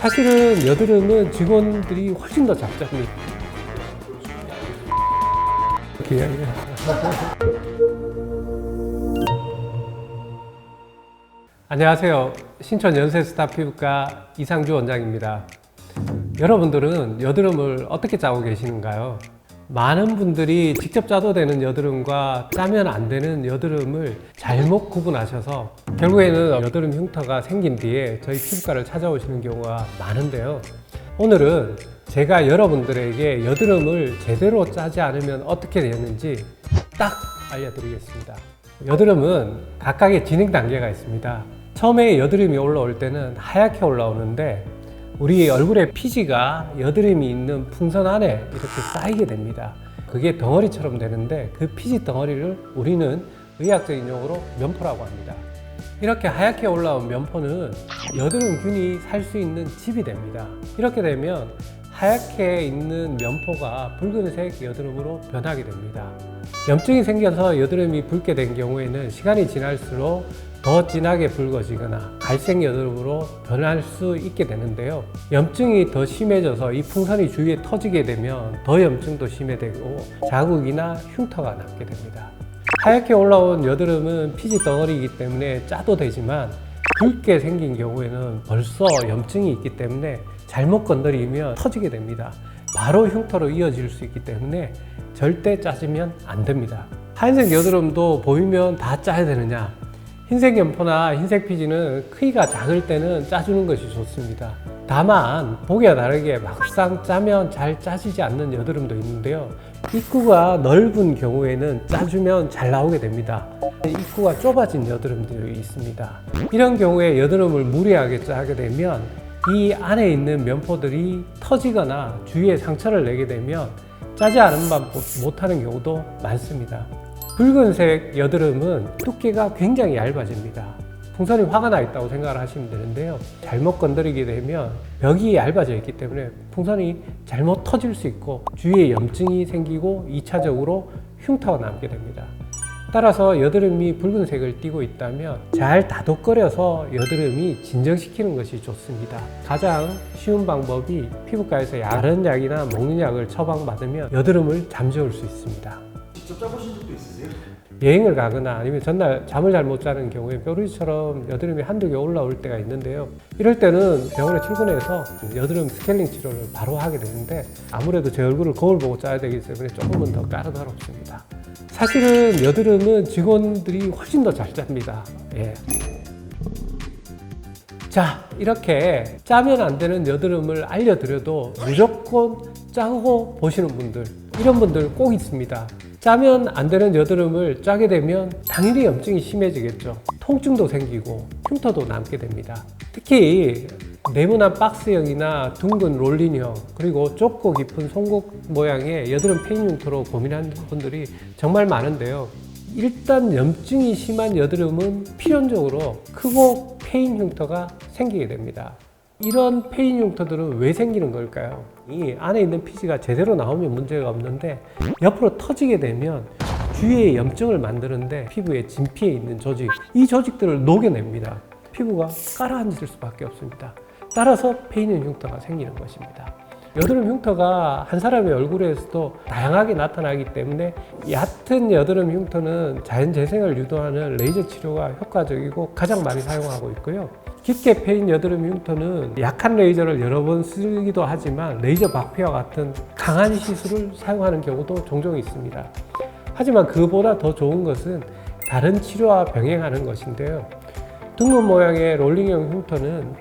사실은 여드름은 직원들이 훨씬 더 잘 잡니다. 안녕하세요. 신촌 연세스타 피부과 이상주 원장입니다. 여러분들은 여드름을 어떻게 짜고 계시는가요? 많은 분들이 직접 짜도 되는 여드름과 짜면 안 되는 여드름을 잘못 구분하셔서 결국에는 여드름 흉터가 생긴 뒤에 저희 피부과를 찾아오시는 경우가 많은데요. 오늘은 제가 여러분들에게 여드름을 제대로 짜지 않으면 어떻게 되는지 딱 알려드리겠습니다. 여드름은 각각의 진행 단계가 있습니다. 처음에 여드름이 올라올 때는 하얗게 올라오는데 우리 얼굴의 피지가 여드름이 있는 풍선 안에 이렇게 쌓이게 됩니다. 그게 덩어리처럼 되는데 그 피지 덩어리를 우리는 의학적인 용어로 면포라고 합니다. 이렇게 하얗게 올라온 면포는 여드름균이 살 수 있는 집이 됩니다. 이렇게 되면 하얗게 있는 면포가 붉은색 여드름으로 변하게 됩니다. 염증이 생겨서 여드름이 붉게 된 경우에는 시간이 지날수록 더 진하게 붉어지거나 갈색 여드름으로 변할 수 있게 되는데요. 염증이 더 심해져서 이 풍선이 주위에 터지게 되면 더 염증도 심해지고 자국이나 흉터가 남게 됩니다. 하얗게 올라온 여드름은 피지 덩어리이기 때문에 짜도 되지만 붉게 생긴 경우에는 벌써 염증이 있기 때문에 잘못 건드리면 터지게 됩니다. 바로 흉터로 이어질 수 있기 때문에 절대 짜지면 안 됩니다. 하얀색 여드름도 보이면 다 짜야 되느냐? 흰색 연포나 흰색 피지는 크기가 작을 때는 짜주는 것이 좋습니다. 다만 보기와 다르게 막상 짜면 잘 짜지지 않는 여드름도 있는데요. 입구가 넓은 경우에는 짜주면 잘 나오게 됩니다. 입구가 좁아진 여드름들이 있습니다. 이런 경우에 여드름을 무리하게 짜게 되면 이 안에 있는 면포들이 터지거나 주위에 상처를 내게 되면 짜지 않은 만 못하는 경우도 많습니다. 붉은색 여드름은 두께가 굉장히 얇아집니다. 풍선이 화가 나 있다고 생각을 하시면 되는데요. 잘못 건드리게 되면 벽이 얇아져 있기 때문에 풍선이 잘못 터질 수 있고 주위에 염증이 생기고 2차적으로 흉터가 남게 됩니다. 따라서 여드름이 붉은색을 띠고 있다면 잘 다독거려서 여드름이 진정시키는 것이 좋습니다. 가장 쉬운 방법이 피부과에서 다른 약이나 먹는 약을 처방받으면 여드름을 잠재울 수 있습니다. 직접 짜보신 적도 있으세요? 여행을 가거나 아니면 전날 잠을 잘 못 자는 경우에 뾰루지처럼 여드름이 한두 개 올라올 때가 있는데요. 이럴 때는 병원에 출근해서 여드름 스케일링 치료를 바로 하게 되는데 아무래도 제 얼굴을 거울 보고 짜야 되기 때문에 조금은 더 까다롭습니다. 사실은 여드름은 직원들이 훨씬 더 잘 짭니다. 예. 자, 이렇게 짜면 안 되는 여드름을 알려드려도 무조건 짜고 보시는 분들, 이런 분들 꼭 있습니다. 짜면 안 되는 여드름을 짜게 되면 당연히 염증이 심해지겠죠. 통증도 생기고 흉터도 남게 됩니다. 특히 네모난 박스형이나 둥근 롤링형 그리고 좁고 깊은 송곳 모양의 여드름 페인 흉터로 고민하는 분들이 정말 많은데요. 일단 염증이 심한 여드름은 필연적으로 크고 페인 흉터가 생기게 됩니다. 이런 페인 흉터들은 왜 생기는 걸까요? 이 안에 있는 피지가 제대로 나오면 문제가 없는데 옆으로 터지게 되면 주위에 염증을 만드는데 피부에 진피에 있는 조직, 이 조직들을 녹여냅니다. 피부가 가라앉을 수밖에 없습니다. 따라서 페인 흉터가 생기는 것입니다. 여드름 흉터가 한 사람의 얼굴에서도 다양하게 나타나기 때문에 얕은 여드름 흉터는 자연 재생을 유도하는 레이저 치료가 효과적이고 가장 많이 사용하고 있고요. 깊게 패인 여드름 흉터는 약한 레이저를 여러 번 쓰기도 하지만 레이저 박피와 같은 강한 시술을 사용하는 경우도 종종 있습니다. 하지만 그보다 더 좋은 것은 다른 치료와 병행하는 것인데요. 둥근 모양의 롤링형 흉터는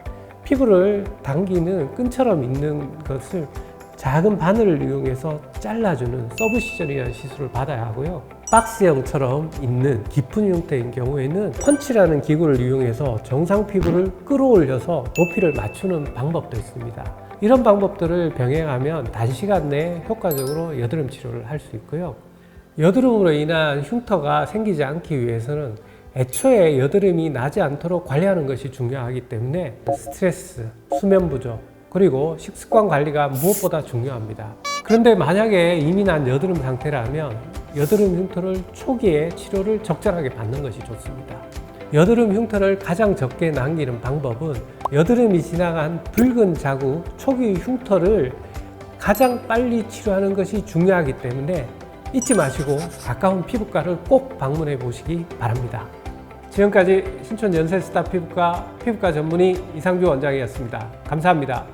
피부를 당기는 끈처럼 있는 것을 작은 바늘을 이용해서 잘라주는 서브시전이라는 시술을 받아야 하고요. 박스형처럼 있는 깊은 흉터인 경우에는 펀치라는 기구를 이용해서 정상 피부를 끌어올려서 높이를 맞추는 방법도 있습니다. 이런 방법들을 병행하면 단시간 내에 효과적으로 여드름 치료를 할 수 있고요. 여드름으로 인한 흉터가 생기지 않기 위해서는 애초에 여드름이 나지 않도록 관리하는 것이 중요하기 때문에 스트레스, 수면 부족, 그리고 식습관 관리가 무엇보다 중요합니다. 그런데 만약에 이미 난 여드름 상태라면 여드름 흉터를 초기에 치료를 적절하게 받는 것이 좋습니다. 여드름 흉터를 가장 적게 남기는 방법은 여드름이 지나간 붉은 자국, 초기 흉터를 가장 빨리 치료하는 것이 중요하기 때문에 잊지 마시고 가까운 피부과를 꼭 방문해 보시기 바랍니다. 지금까지 신촌 연세스타 피부과 전문의 이상주 원장이었습니다. 감사합니다.